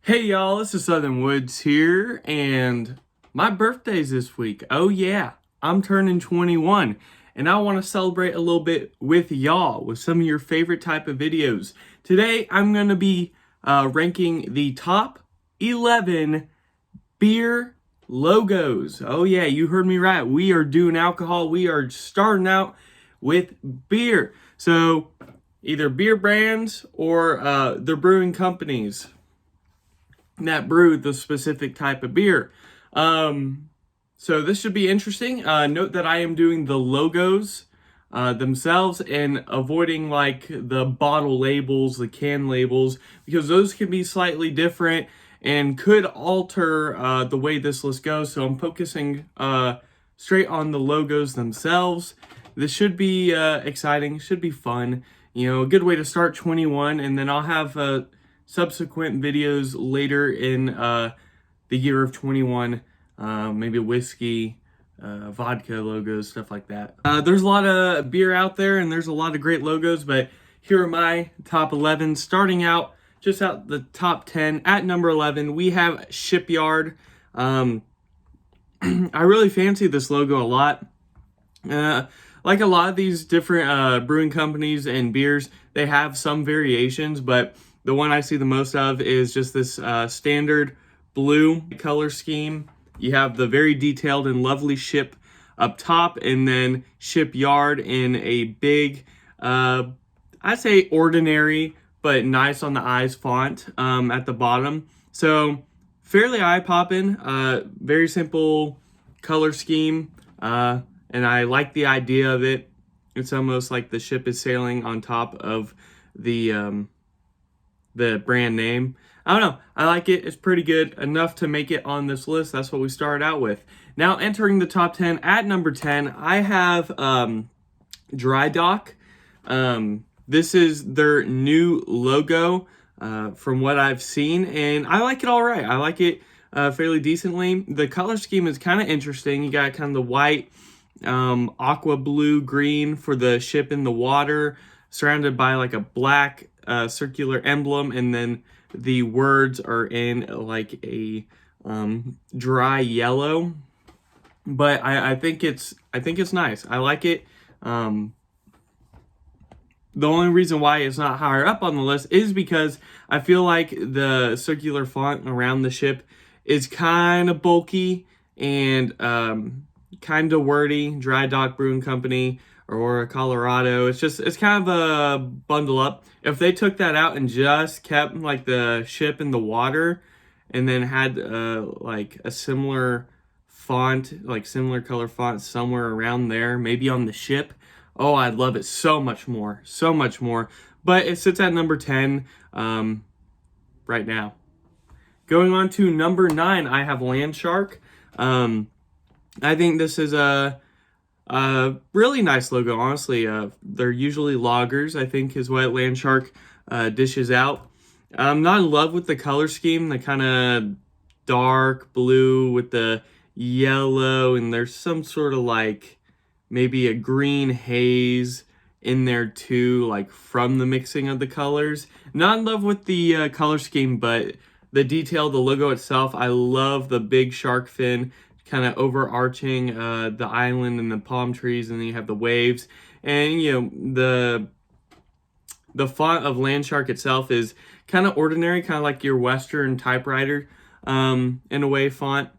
Hey y'all, this is Southern Woods here, and my birthday's this week. Oh yeah, I'm turning 21, and I want to celebrate a little bit with y'all with some of your favorite type of videos. Today, I'm going to be ranking the top 11 beer logos. Oh yeah, you heard me right. We are doing alcohol. We are starting out with beer. So, either beer brands or the brewing companies that brew the specific type of beer. So this should be interesting. Note that I am doing the logos themselves and avoiding like the bottle labels, the can labels, because those can be slightly different and could alter the way this list goes. So I'm focusing straight on the logos themselves. This should be exciting, should be fun. You know, a good way to start 21, and then I'll have subsequent videos later in the year of 21, maybe whiskey, vodka logos, stuff like that. There's a lot of beer out there and there's a lot of great logos, but here are my top 11. Starting out, just out the top 10, at number 11, we have Shipyard. I really fancy this logo a lot. Like a lot of these different brewing companies and beers, they have some variations, but the one I see the most of is just this standard blue color scheme. You have the very detailed and lovely ship up top, and then Shipyard in a big, I'd say ordinary, but nice on the eyes font at the bottom. So fairly eye-popping, very simple color scheme, and I like the idea of it. It's almost like the ship is sailing on top of the brand name. I don't know. I like it. It's pretty good. Enough to make it on this list. That's what we started out with. Now entering the top 10, at number 10, I have Dry Dock. This is their new logo from what I've seen, and I like it all right. I like it fairly decently. The color scheme is kind of interesting. You got kind of the white, aqua blue, green for the ship in the water, surrounded by like a black circular emblem, and then the words are in like a dry yellow. But I think it's nice. I like it. The only reason why it's not higher up on the list is because I feel like the circular font around the ship is kind of bulky and kind of wordy. Dry Dock Brewing Company, Aurora, Colorado. It's kind of a bundle up. If they took that out and just kept like the ship in the water, and then had like a similar font, like similar color font somewhere around there, maybe on the ship. Oh, I'd love it so much more, so much more. But it sits at number 10 right now. Going on to number 9, I have Landshark. I think this is a really nice logo, honestly. They're usually lagers, I think, is what Landshark dishes out. I'm not in love with the color scheme, the kind of dark blue with the yellow, and there's some sort of like maybe a green haze in there too, like from the mixing of the colors. Not in love with the color scheme, but the detail, the logo itself, I love the big shark fin kind of overarching the island and the palm trees, and then you have the waves. And you know, the font of Landshark itself is kind of ordinary, kind of like your Western typewriter in a way font.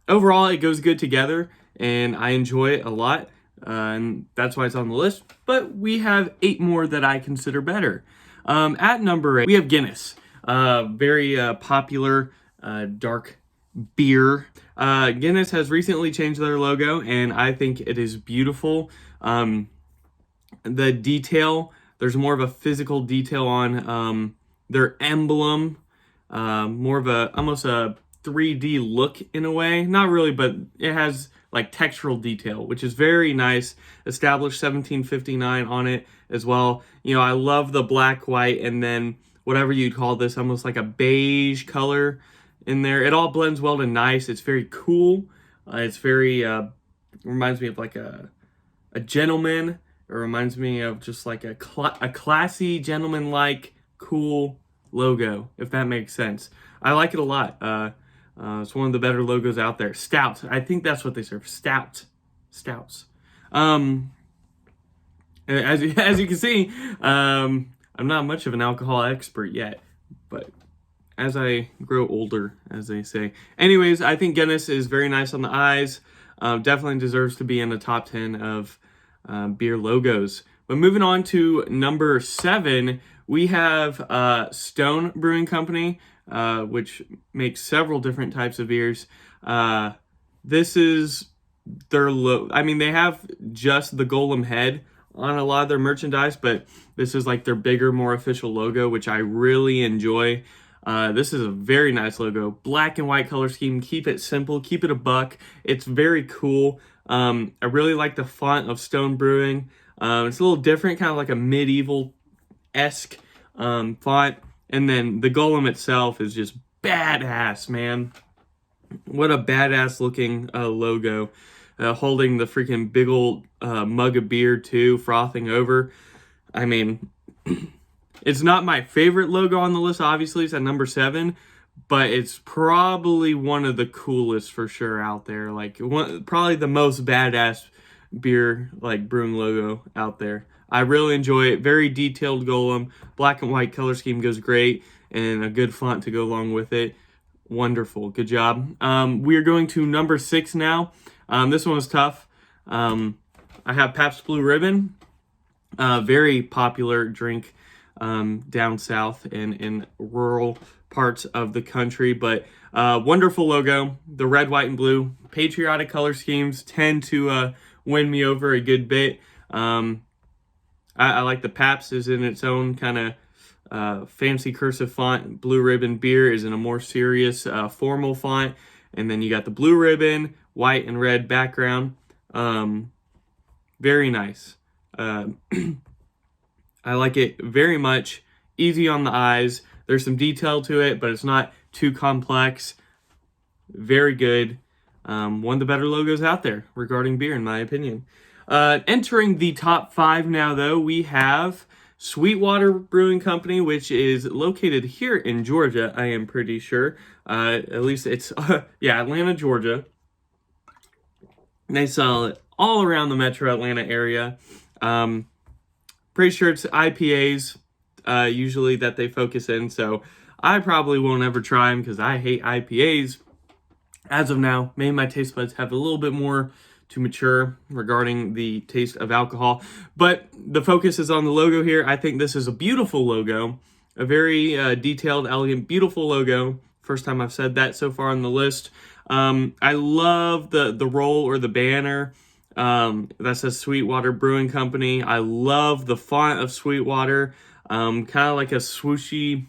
Overall, it goes good together, and I enjoy it a lot, and that's why it's on the list. But we have 8 more that I consider better. At number 8, we have Guinness. Very popular dark beer. Guinness has recently changed their logo, and I think it is beautiful. The detail, there's more of a physical detail on their emblem, more of a almost a 3D look in a way. Not really, but it has like textural detail, which is very nice. Established 1759 on it as well. You know, I love the black, white, and then whatever you'd call this, almost like a beige color in there. It all blends well to nice. It's very cool. It's very reminds me of like a gentleman. It reminds me of just like a classy, gentleman-like, cool logo, if that makes sense. I like it a lot. It's one of the better logos out there. Stout. I think that's what they serve. Stouts. As you can see, I'm not much of an alcohol expert yet, but as I grow older, as they say. Anyways, I think Guinness is very nice on the eyes. Definitely deserves to be in the top 10 of beer logos. But moving on to number 7, we have Stone Brewing Company, which makes several different types of beers. This is their they have just the golem head on a lot of their merchandise, but this is like their bigger, more official logo, which I really enjoy. This is a very nice logo. Black and white color scheme. Keep it simple. Keep it a buck. It's very cool. I really like the font of Stone Brewing. It's a little different, kind of like a medieval-esque font. And then the golem itself is just badass, man. What a badass looking logo. Holding the freaking big old mug of beer too, frothing over. I mean, it's not my favorite logo on the list, obviously. It's at number 7, but it's probably one of the coolest for sure out there. Like, probably the most badass beer, like, brewing logo out there. I really enjoy it. Very detailed golem. Black and white color scheme goes great, and a good font to go along with it. Wonderful. Good job. We are going to number 6 now. This one was tough. I have Pabst Blue Ribbon. Very popular drink down south and in rural parts of the country, but wonderful logo. The red, white, and blue. Patriotic color schemes tend to win me over a good bit. I like the Pabst is in its own kind of fancy cursive font. Blue Ribbon beer is in a more serious formal font. And then you got the Blue Ribbon, white and red background. Very nice. I like it very much. Easy on the eyes. There's some detail to it, but it's not too complex. Very good. One of the better logos out there regarding beer, in my opinion. Entering the top 5 now, though, we have Sweetwater Brewing Company, which is located here in Georgia, I am pretty sure. At least it's, Atlanta, Georgia. They sell it all around the metro Atlanta area. Pretty sure it's IPAs, usually that they focus in, so I probably won't ever try them because I hate IPAs. As of now, maybe my taste buds have a little bit more to mature regarding the taste of alcohol, but the focus is on the logo here. I think this is a beautiful logo, a very detailed, elegant, beautiful logo. First time I've said that so far on the list. I love the roll or the banner that says Sweetwater Brewing Company. I love the font of Sweetwater, kind of like a swooshy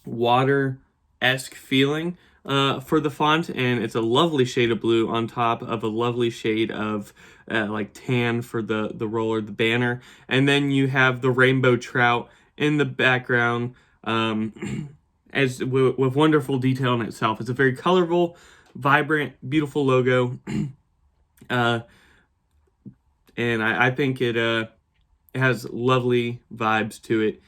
water-esque feeling for the font, and it's a lovely shade of blue on top of a lovely shade of like tan for the roll or the banner. And then you have the rainbow trout in the background, as with wonderful detail in itself. It's a very colorful, vibrant, beautiful logo. And I think it has lovely vibes to it,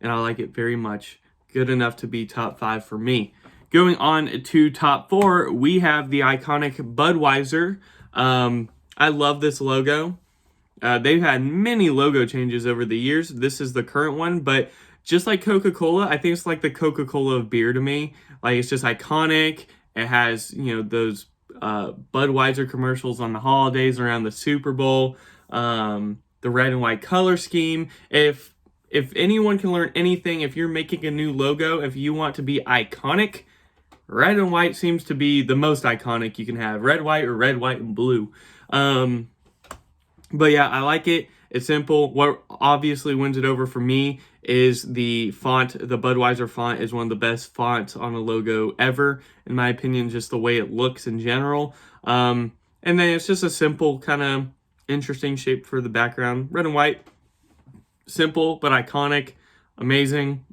and I like it very much. Good enough to be top 5 for me. Going on to top 4, we have the iconic Budweiser. I love this logo. They've had many logo changes over the years. This is the current one, but just like Coca-Cola, I think it's like the Coca-Cola of beer to me. Like, it's just iconic. It has, those Budweiser commercials on the holidays around the Super Bowl. The red and white color scheme. If anyone can learn anything, if you're making a new logo, if you want to be iconic, red and white seems to be the most iconic you can have. Red, white, or red, white, and blue. But yeah, I like it. It's simple. What obviously wins it over for me is the font. The Budweiser font is one of the best fonts on a logo ever, in my opinion, just the way it looks in general. And then it's just a simple kind of interesting shape for the background. Red and white, simple but iconic, amazing.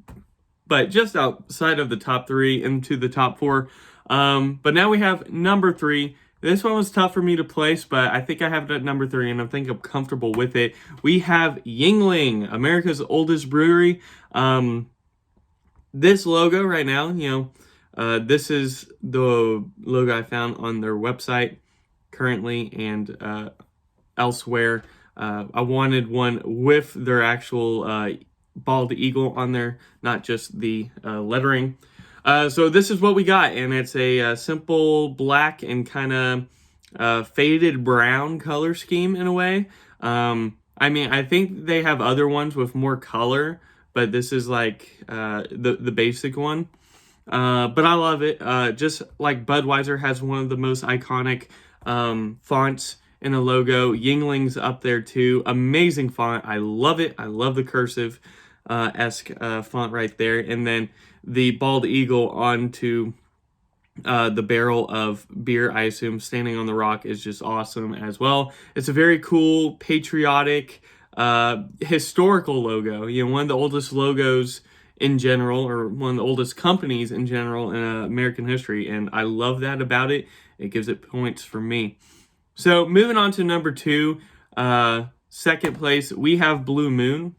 But just outside of the top 3 into the top 4. But now we have number 3. This one was tough for me to place, but I think I have it at number 3, and I think I'm comfortable with it. We have Yuengling, America's oldest brewery. this logo right now, this is the logo I found on their website currently and elsewhere. I wanted one with their actual bald eagle on there, not just the lettering. So this is what we got, and it's a simple black and kind of faded brown color scheme in a way. I mean, I think they have other ones with more color, but this is like the basic one. But I love it. Just like Budweiser has one of the most iconic fonts in a logo. Yuengling's up there too. Amazing font. I love it. I love the cursive esque font right there. And then the bald eagle onto the barrel of beer, I assume, standing on the rock is just awesome as well. It's a very cool, patriotic, historical logo. One of the oldest logos in general, or one of the oldest companies in general in American history, and I love that about it. It gives it points for me. So moving on to number 2, second place, we have Blue Moon.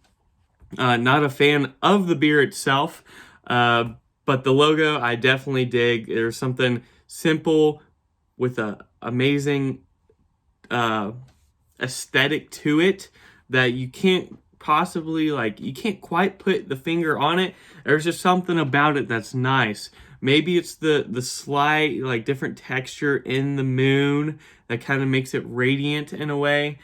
Not a fan of the beer itself, but the logo I definitely dig. There's something simple with a amazing aesthetic to it that you can't possibly, you can't quite put the finger on it. There's just something about it that's nice. Maybe it's the slight, different texture in the moon that kind of makes it radiant in a way.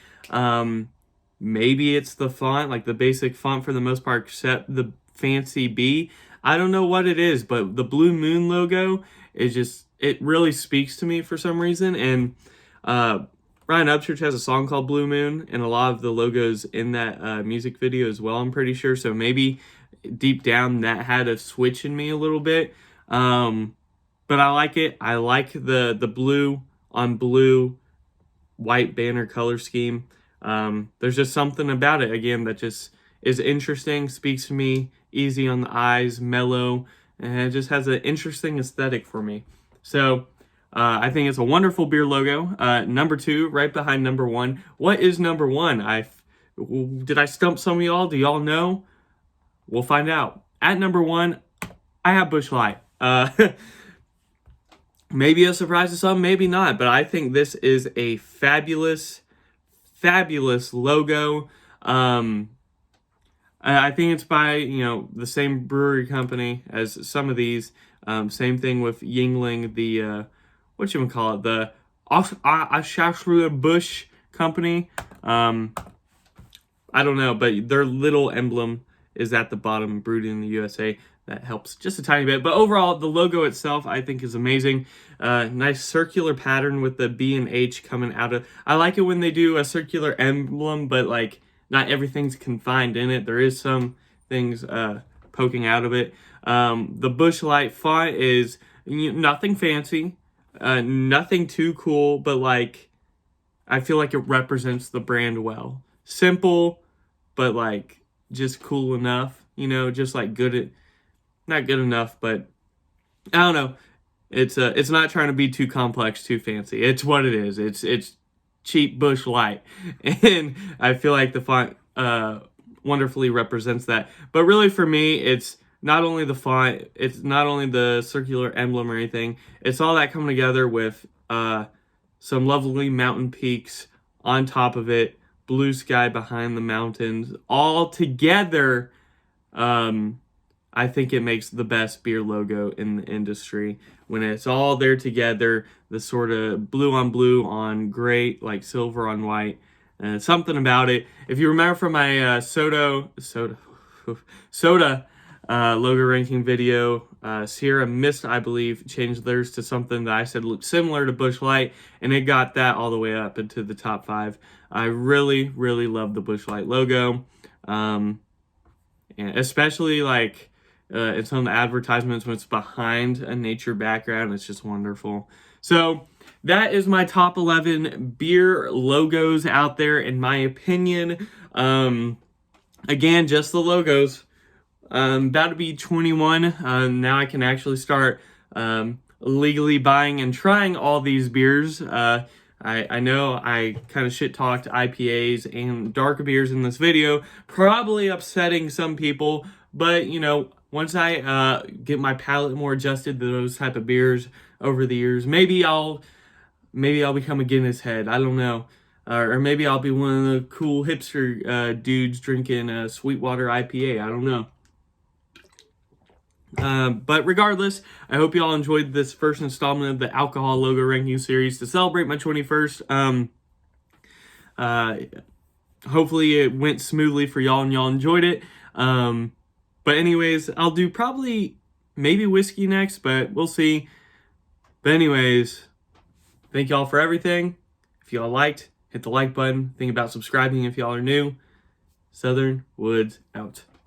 Maybe it's the font, the basic font for the most part, except the fancy B. I don't know what it is, but the Blue Moon logo is just, it really speaks to me for some reason. And Ryan Upchurch has a song called Blue Moon, and a lot of the logos in that music video as well, I'm pretty sure. So maybe deep down that had a switch in me a little bit. But I like it. I like the blue on blue white banner color scheme. There's just something about it, again, that just is interesting, speaks to me, easy on the eyes, mellow, and it just has an interesting aesthetic for me. So I think it's a wonderful beer logo. Number 2, right behind number 1. What is number 1? Did I stump some of y'all? Do y'all know? We'll find out. At number 1, I have Busch Light. Maybe a surprise to some, maybe not, but I think this is a fabulous logo. I think it's by, the same brewery company as some of these. Same thing with Yuengling, the, the Anheuser-Busch company. I don't know, but their little emblem is at the bottom, brewed in the USA. That helps just a tiny bit. But overall, the logo itself, I think, is amazing. Nice circular pattern with the B and H coming out of... I like it when they do a circular emblem, but, not everything's confined in it. There is some things poking out of it. The Busch Light font is nothing fancy, nothing too cool, but, I feel like it represents the brand well. Simple, but, just cool enough. Just, good at... Not good enough, but I don't know. It's not trying to be too complex, too fancy. It's what it is. It's cheap Busch Light, and I feel like the font wonderfully represents that. But really, for me, it's not only the font, it's not only the circular emblem or anything. It's all that coming together with some lovely mountain peaks on top of it, blue sky behind the mountains, all together. I think it makes the best beer logo in the industry when it's all there together, the sort of blue on gray, silver on white, and something about it. If you remember from my soda logo ranking video, Sierra Mist, I believe, changed theirs to something that I said looked similar to Busch Light, and it got that all the way up into the top 5. I really, really love the Busch Light logo, and especially in some of the advertisements when it's behind a nature background. It's just wonderful. So that is my top 11 beer logos out there, in my opinion. Again, just the logos. About to be 21. Now I can actually start legally buying and trying all these beers. I know I kind of shit-talked IPAs and darker beers in this video, probably upsetting some people, But, once I get my palate more adjusted to those type of beers over the years, maybe I'll become a Guinness head. I don't know. Or maybe I'll be one of the cool hipster dudes drinking Sweetwater IPA. I don't know. But regardless, I hope you all enjoyed this first installment of the alcohol logo ranking series to celebrate my 21st. Hopefully it went smoothly for y'all and y'all enjoyed it. But anyways, I'll do probably maybe whiskey next, but we'll see. But anyways, thank y'all for everything. If y'all liked, hit the like button. Think about subscribing if y'all are new. Southern Woods out.